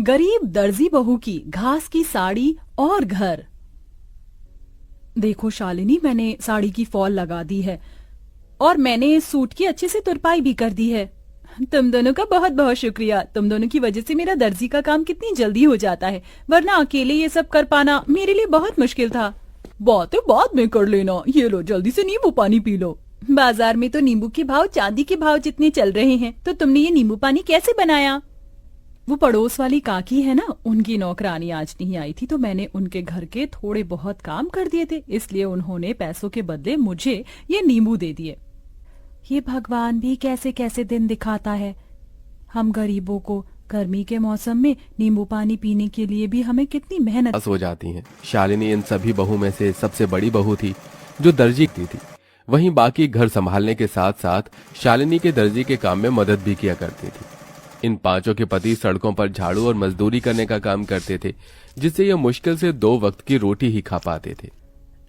गरीब दर्जी बहू की घास की साड़ी और घर। देखो शालिनी, मैंने साड़ी की फॉल लगा दी है और मैंने सूट की अच्छे से तुरपाई भी कर दी है। तुम दोनों का बहुत बहुत शुक्रिया। तुम दोनों की वजह से मेरा दर्जी का काम कितनी जल्दी हो जाता है, वरना अकेले ये सब कर पाना मेरे लिए बहुत मुश्किल था। बातें बाद में कर लेना, ये लो जल्दी से नींबू पानी पी लो। बाजार में तो नींबू के भाव चांदी के भाव जितने चल रहे हैं, तो तुमने ये नींबू पानी कैसे बनाया? वो पड़ोस वाली काकी है ना, उनकी नौकरानी आज नहीं आई थी, तो मैंने उनके घर के थोड़े बहुत काम कर दिए थे, इसलिए उन्होंने पैसों के बदले मुझे ये नींबू दे दिए। ये भगवान भी कैसे कैसे दिन दिखाता है। हम गरीबों को गर्मी के मौसम में नींबू पानी पीने के लिए भी हमें कितनी मेहनत हो जाती है। शालिनी इन सभी बहू में से सबसे बड़ी बहू थी जो दर्जी की थी। वहीं बाकी घर संभालने के साथ साथ शालिनी के दर्जी के काम में मदद भी किया करती थी। इन पांचों के पति सड़कों पर झाड़ू और मजदूरी करने का काम करते थे, जिससे ये मुश्किल से 2 वक्त की रोटी ही खा पाते थे।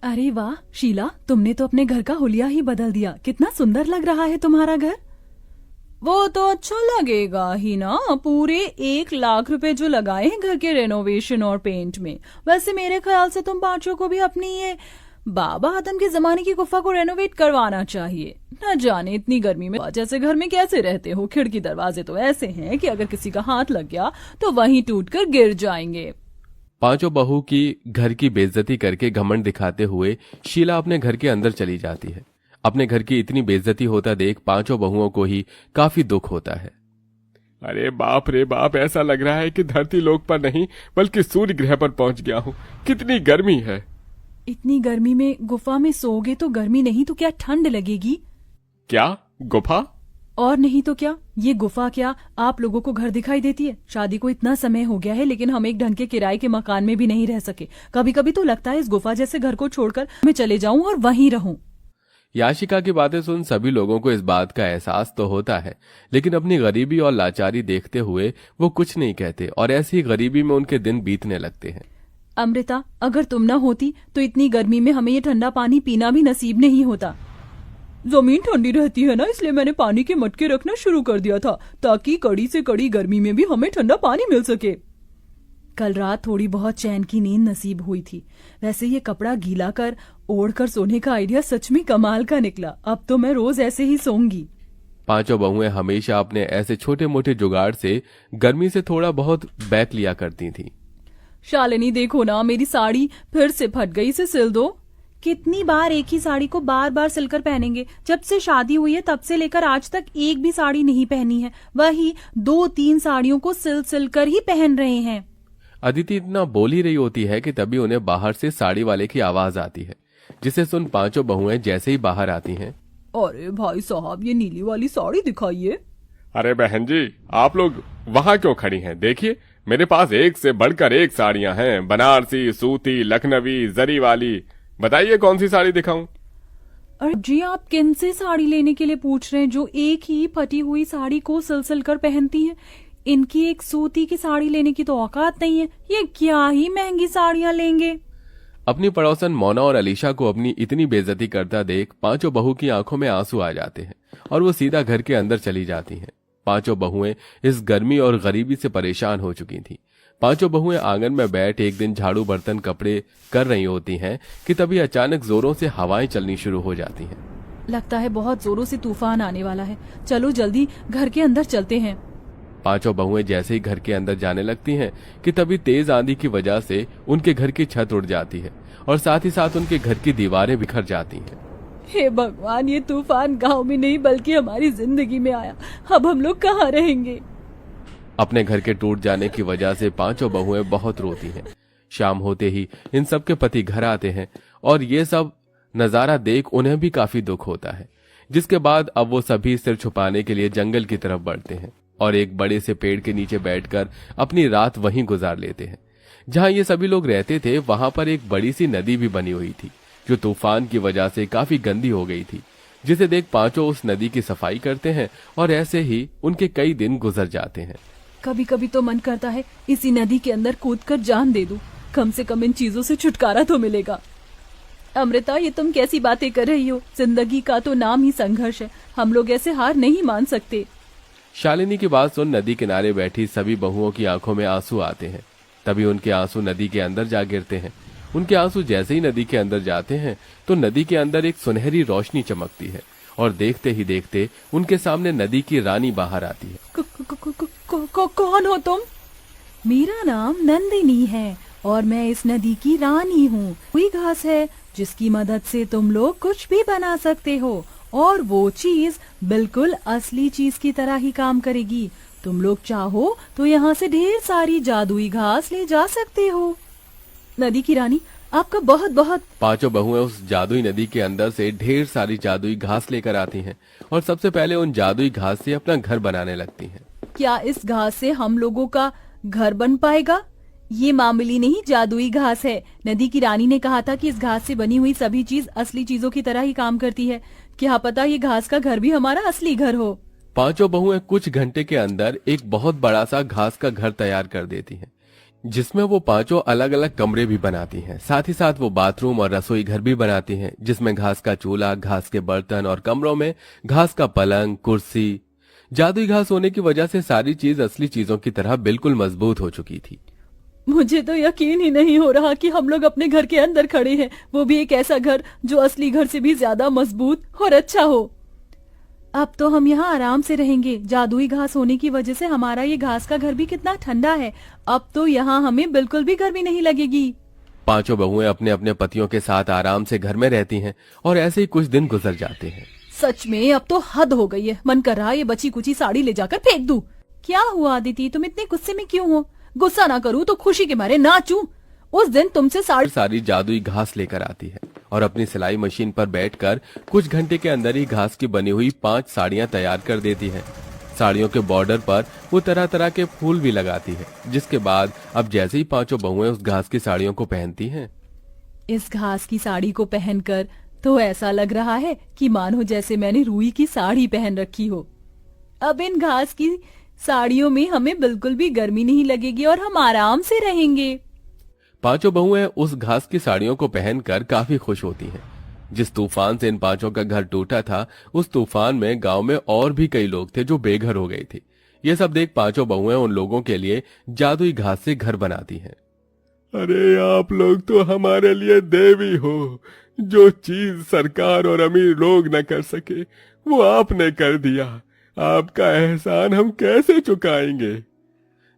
अरे वाह शीला, तुमने तो अपने घर का हुलिया ही बदल दिया। कितना सुंदर लग रहा है तुम्हारा घर। वो तो अच्छा लगेगा ही ना, पूरे 1 लाख रुपए जो लगाए हैं घर के रेनोवेशन और पेंट में। वैसे मेरे ख्याल से तुम पांचों को भी अपनी ये बाबा आदम के जमाने की गुफा को रेनोवेट करवाना चाहिए। न जाने इतनी गर्मी में जैसे घर में कैसे रहते हो। खिड़की दरवाजे तो ऐसे हैं कि अगर किसी का हाथ लग गया तो वहीं टूटकर गिर जाएंगे। पांचों बहू की घर की बेइज्जती करके घमंड दिखाते हुए शीला अपने घर के अंदर चली जाती है। अपने घर की इतनी बेइज्जती होता देख पांचों बहुओं को ही काफी दुख होता है। अरे बाप रे बाप, ऐसा लग रहा है कि धरती लोक पर नहीं बल्कि सूर्य ग्रह पर पहुंच गया हूँ। कितनी गर्मी है। इतनी गर्मी में गुफा में सोओगे तो गर्मी नहीं तो क्या ठंड लगेगी? क्या गुफा? और नहीं तो क्या, ये गुफा क्या आप लोगों को घर दिखाई देती है? शादी को इतना समय हो गया है, लेकिन हम एक ढंग के किराए के मकान में भी नहीं रह सके। कभी कभी तो लगता है इस गुफा जैसे घर को छोड़कर मैं चले जाऊं और वहीं रहूं। याशिका की बातें सुन सभी लोगों को इस बात का एहसास तो होता है, लेकिन अपनी गरीबी और लाचारी देखते हुए वो कुछ नहीं कहते और ऐसी गरीबी में उनके दिन बीतने लगते हैं। अमृता, अगर तुम न होती तो इतनी गर्मी में हमें ये ठंडा पानी पीना भी नसीब नहीं होता। जमीन ठंडी रहती है ना, इसलिए मैंने पानी के मटके रखना शुरू कर दिया था, ताकि कड़ी से कड़ी गर्मी में भी हमें ठंडा पानी मिल सके। कल रात थोड़ी बहुत चैन की नींद नसीब हुई थी। वैसे ये कपड़ा गीला कर ओढ़ कर सोने का आइडिया सच में कमाल का निकला। अब तो मैं रोज ऐसे ही सोऊंगी। पांचों बहुएं हमेशा अपने ऐसे छोटे मोटे जुगाड़ से गर्मी से थोड़ा बहुत बैक लिया करती थी। शालिनी देखो ना, मेरी साड़ी फिर से फट गई, इसे सिल दो। कितनी बार एक ही साड़ी को बार बार सिलकर पहनेंगे? जब से शादी हुई है तब से लेकर आज तक एक भी साड़ी नहीं पहनी है। वही 2-3 साड़ियों को सिल कर ही पहन रहे हैं। अदिति इतना बोल ही रही होती है कि तभी उन्हें बाहर से साड़ी वाले की आवाज आती है, जिसे सुन पांचों बहुएं जैसे ही बाहर आती हैं। अरे भाई साहब, ये नीली वाली साड़ी दिखाइए। अरे बहन जी, आप लोग वहाँ क्यों खड़ी हैं? देखिए, मेरे पास एक से बढ़कर एक साड़ियाँ हैं। बनारसी, सूती, लखनवी, जरी वाली। बताइए कौन सी साड़ी दिखाऊं? अरे जी, आप किन से साड़ी लेने के लिए पूछ रहे हैं जो एक ही फटी हुई साड़ी को सिल कर पहनती हैं? इनकी एक सूती की साड़ी लेने की तो औकात नहीं है। ये क्या ही महंगी साड़ियाँ लेंगे। अपनी पड़ोसन मोना और अलीशा को अपनी इतनी बेइज्जती करता देख पांचों बहू की आंखों में आंसू आ जाते हैं और वो सीधा घर के अंदर चली जाती हैं। पांचों बहुएं इस गर्मी और गरीबी से परेशान हो चुकी थीं। पांचों बहुएं आंगन में बैठ एक दिन झाड़ू बर्तन कपड़े कर रही होती हैं कि तभी अचानक जोरों से हवाएं चलनी शुरू हो जाती हैं। लगता है बहुत जोरों से तूफान आने वाला है। चलो जल्दी घर के अंदर चलते हैं। पांचों बहुएं जैसे ही घर के अंदर जाने लगती हैं कि तभी तेज आंधी की वजह से उनके घर की छत उड़ जाती है और साथ ही साथ उनके घर की दीवारें बिखर जाती हैं। हे भगवान, ये तूफान गांव में नहीं बल्कि हमारी जिंदगी में आया। अब हम लोग कहाँ रहेंगे? अपने घर के टूट जाने की वजह से पांचों बहुएं बहुत रोती हैं। शाम होते ही इन सब के पति घर आते हैं और ये सब नजारा देख उन्हें भी काफी दुख होता है, जिसके बाद अब वो सभी सिर छुपाने के लिए जंगल की तरफ बढ़ते हैं और एक बड़े से पेड़ के नीचे बैठकर अपनी रात वहीं गुजार लेते हैं। जहां ये सभी लोग रहते थे वहां पर एक बड़ी सी नदी भी बनी हुई थी, जो तूफान की वजह से काफी गंदी हो गई थी, जिसे देख पांचों उस नदी की सफाई करते हैं और ऐसे ही उनके कई दिन गुजर जाते हैं। कभी कभी तो मन करता है इसी नदी के अंदर कूदकर जान दे दूं, कम से कम इन चीजों से छुटकारा तो मिलेगा। अमृता, ये तुम कैसी बातें कर रही हो? जिंदगी का तो नाम ही संघर्ष है। हम लोग ऐसे हार नहीं मान सकते। शालिनी की बात सुन नदी किनारे बैठी सभी बहुओं की आंखों में आंसू आते हैं। तभी उनके आंसू नदी के अंदर जा गिरते हैं। उनके आंसू जैसे ही नदी के अंदर जाते हैं तो नदी के अंदर एक सुनहरी रोशनी चमकती है और देखते ही देखते उनके सामने नदी की रानी बाहर आती है। कौन हो तुम? मेरा नाम नंदिनी है और मैं इस नदी की रानी हूँ। कोई घास है जिसकी मदद से तुम लोग कुछ भी बना सकते हो और वो चीज बिल्कुल असली चीज की तरह ही काम करेगी। तुम लोग चाहो तो यहाँ से ढेर सारी जादुई घास ले जा सकते हो। नदी की रानी, आपका बहुत बहुत। पांचों बहुएं उस जादुई नदी के अंदर से ढेर सारी जादुई घास लेकर आती हैं और सबसे पहले उन जादुई घास से अपना घर बनाने लगती हैं। क्या इस घास से हम लोगों का घर बन पाएगा? ये मामूली नहीं जादुई घास है। नदी की रानी ने कहा था कि इस घास से बनी हुई सभी चीज असली चीजों की तरह ही काम करती है। क्या पता ये घास का घर भी हमारा असली घर हो। पांचों बहुएं कुछ घंटे के अंदर एक बहुत बड़ा सा घास का घर तैयार कर देती हैं, जिसमें वो पांचों अलग अलग कमरे भी बनाती हैं। साथ ही साथ वो बाथरूम और रसोई घर भी बनाती हैं, जिसमें घास का चूल्हा, घास के बर्तन और कमरों में घास का पलंग, कुर्सी। जादुई घास होने की वजह से सारी चीज असली चीजों की तरह बिल्कुल मजबूत हो चुकी थी। मुझे तो यकीन ही नहीं हो रहा कि हम लोग अपने घर के अंदर खड़े हैं, वो भी एक ऐसा घर जो असली घर से भी ज्यादा मजबूत और अच्छा हो। अब तो हम यहाँ आराम से रहेंगे। जादुई घास होने की वजह से हमारा ये घास का घर भी कितना ठंडा है। अब तो यहाँ हमें बिल्कुल भी गर्मी नहीं लगेगी। पांचों बहुएं अपने अपने पतियों के साथ आराम से घर में रहती हैं और ऐसे ही कुछ दिन गुजर जाते हैं। सच में अब तो हद हो गई है। मन कर रहा है ये बची कुची साड़ी ले जाकर फेंक दूं। क्या हुआ अदिति, तुम इतने गुस्से में क्यों हो? गुस्सा ना करूं तो खुशी के मारे नाचूं। उस दिन तुमसे सारी जादुई घास लेकर आती है और अपनी सिलाई मशीन पर बैठकर कुछ घंटे के अंदर ही घास की बनी हुई 5 साड़ियां तैयार कर देती है। साड़ियों के बॉर्डर पर वो तरह तरह के फूल भी लगाती है, जिसके बाद अब जैसे ही पांचों बहुएं उस घास की साड़ियों को पहनती हैं, इस घास की साड़ी को पहनकर तो ऐसा लग रहा है कि मानो जैसे मैंने रुई की साड़ी पहन रखी हो। अब इन घास की साड़ियों में हमें बिल्कुल भी गर्मी नहीं लगेगी और हम आराम से रहेंगे। पांचों बहुएं उस घास की साड़ियों को पहनकर काफी खुश होती हैं। जिस तूफान से इन पांचों का घर टूटा था, उस तूफान में गांव में और भी कई लोग थे जो बेघर हो गए थे। ये सब देख पांचों बहुएं उन लोगों के लिए जादुई घास से घर बनाती हैं। अरे आप लोग तो हमारे लिए देवी हो। जो चीज सरकार और अमीर लोग न कर सके वो आपने कर दिया। आपका एहसान हम कैसे चुकाएंगे।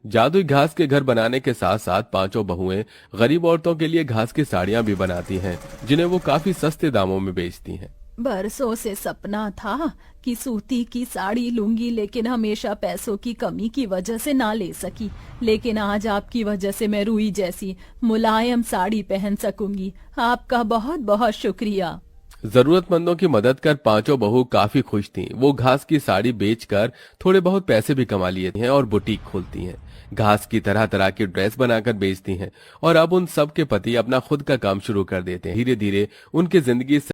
जादुई घास के घर बनाने के साथ साथ पांचों बहुएं गरीब औरतों के लिए घास की साड़ियां भी बनाती हैं, जिन्हें वो काफी सस्ते दामों में बेचती हैं। बरसों से सपना था कि सूती की साड़ी लूंगी, लेकिन हमेशा पैसों की कमी की वजह से ना ले सकी। लेकिन आज आपकी वजह से मैं रुई जैसी मुलायम साड़ी पहन सकूंगी। आपका बहुत बहुत शुक्रिया। जरूरतमंदों की मदद कर पांचों बहू काफी खुश थीं। वो घास की साड़ी बेचकर थोड़े बहुत पैसे भी कमा लिए हैं और बुटीक खोलती हैं। घास की तरह तरह की ड्रेस बनाकर बेचती हैं और अब उन सब के पति अपना खुद का काम शुरू कर देते हैं। धीरे धीरे उनकी जिंदगी